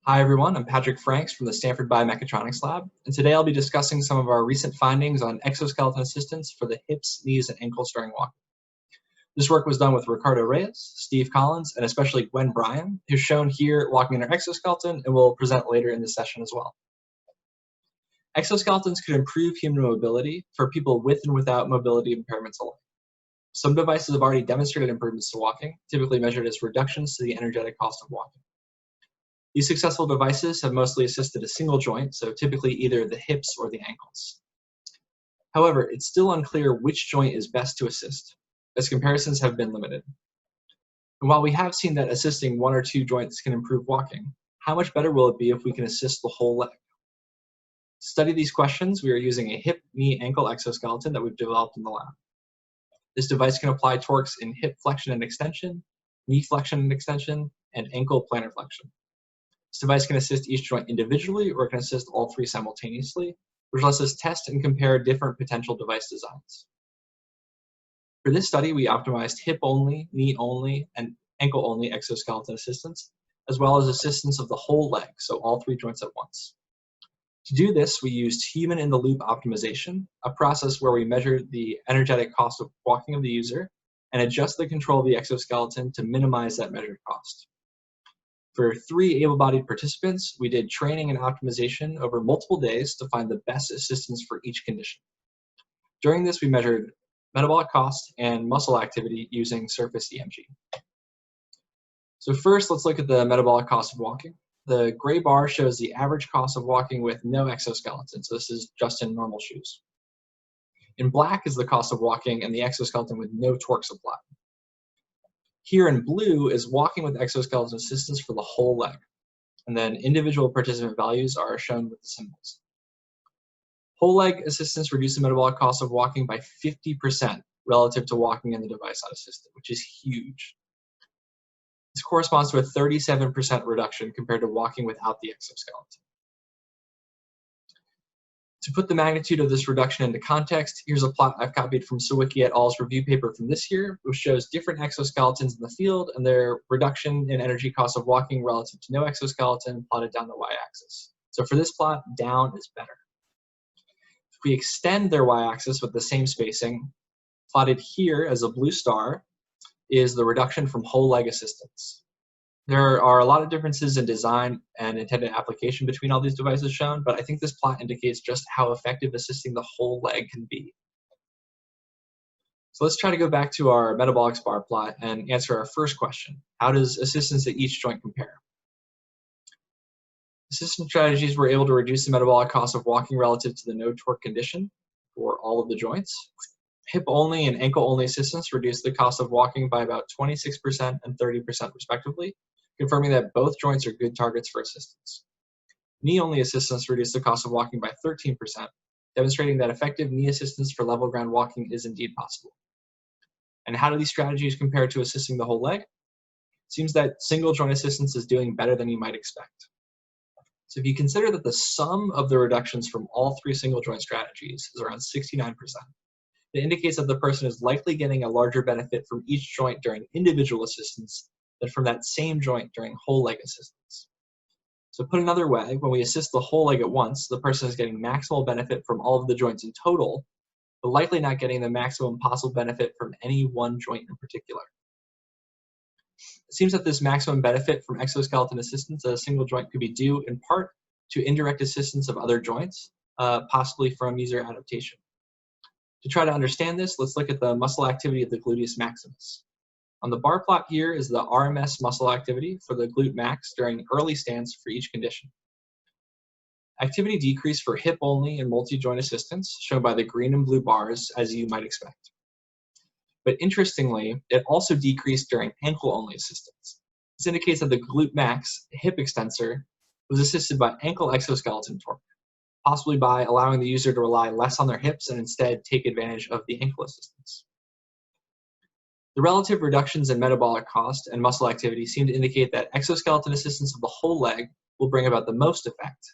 Hi everyone, I'm Patrick Franks from the Stanford Biomechatronics Lab, and today I'll be discussing some of our recent findings on exoskeleton assistance for the hips, knees, and ankles during walking. This work was done with Reyes, Steve Collins, and especially Bryan, who's shown here walking in her exoskeleton and will present later in the session as well. Exoskeletons could improve human mobility for people with and without mobility impairments alike. Some devices have already demonstrated improvements to walking, typically measured as reductions to the energetic cost of walking. These successful devices have mostly assisted a single joint, so typically either the hips or the ankles. However, it's still unclear which joint is best to assist, as comparisons have been limited. And while we have seen that assisting one or two joints can improve walking, how much better will it be if we can assist the whole leg? To study these questions, we are using a hip, knee, ankle exoskeleton that we've developed in the lab. This device can apply torques in hip flexion and extension, knee flexion and extension, and ankle plantar flexion. This device can assist each joint individually or can assist all three simultaneously, which lets us test and compare different potential device designs. For this study, we optimized hip-only, knee-only, and ankle-only exoskeleton assistance, as well as assistance of the whole leg, so all three joints at once. To do this, we used human-in-the-loop optimization, a process where we measure the energetic cost of walking of the user and adjust the control of the exoskeleton to minimize that measured cost. For 3 able-bodied participants, we did training and optimization over multiple days to find the best assistance for each condition. During this, we measured metabolic cost and muscle activity using surface EMG. So first, let's look at the metabolic cost of walking. The gray bar shows the average cost of walking with no exoskeleton, so this is just in normal shoes. In black is the cost of walking and the exoskeleton with no torque supply. Here in blue is walking with exoskeleton assistance for the whole leg, and then individual participant values are shown with the symbols. Whole leg assistance reduced the metabolic cost of walking by 50% relative to walking in the device unassisted, which is huge. This corresponds to a 37% reduction compared to walking without the exoskeleton. To put the magnitude of this reduction into context, here's a plot I've copied from Sawicki et al.'s review paper from this year, which shows different exoskeletons in the field and their reduction in energy cost of walking relative to no exoskeleton plotted down the y-axis. So for this plot, down is better. If we extend their y-axis with the same spacing, plotted here as a blue star, is the reduction from whole leg assistance. There are a lot of differences in design and intended application between all these devices shown, but I think this plot indicates just how effective assisting the whole leg can be. So let's try to go back to our metabolic bar plot and answer our first question. How does assistance at each joint compare? Assistance strategies were able to reduce the metabolic cost of walking relative to the no torque condition for all of the joints. Hip-only and ankle-only assistance reduced the cost of walking by about 26% and 30% respectively, confirming that both joints are good targets for assistance. Knee-only assistance reduced the cost of walking by 13%, demonstrating that effective knee assistance for level ground walking is indeed possible. And how do these strategies compare to assisting the whole leg? It seems that single joint assistance is doing better than you might expect. So if you consider that the sum of the reductions from all 3 single joint strategies is around 69%, it indicates that the person is likely getting a larger benefit from each joint during individual assistance than from that same joint during whole leg assistance. So put another way, when we assist the whole leg at once, the person is getting maximal benefit from all of the joints in total, but likely not getting the maximum possible benefit from any one joint in particular. It seems that this maximum benefit from exoskeleton assistance at a single joint could be due in part to indirect assistance of other joints, possibly from user adaptation. To try to understand this, let's look at the muscle activity of the gluteus maximus. On the bar plot here is the RMS muscle activity for the glute max during early stance for each condition. Activity decreased for hip-only and multi-joint assistance, shown by the green and blue bars, as you might expect. But interestingly, it also decreased during ankle-only assistance. This indicates that the glute max hip extensor was assisted by ankle exoskeleton torque, possibly by allowing the user to rely less on their hips and instead take advantage of the ankle assistance. The relative reductions in metabolic cost and muscle activity seem to indicate that exoskeleton assistance of the whole leg will bring about the most effect,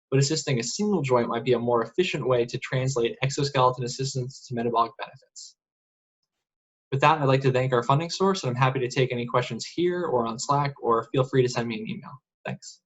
but assisting a single joint might be a more efficient way to translate exoskeleton assistance to metabolic benefits. With that, I'd like to thank our funding source, and I'm happy to take any questions here or on Slack, or feel free to send me an email. Thanks.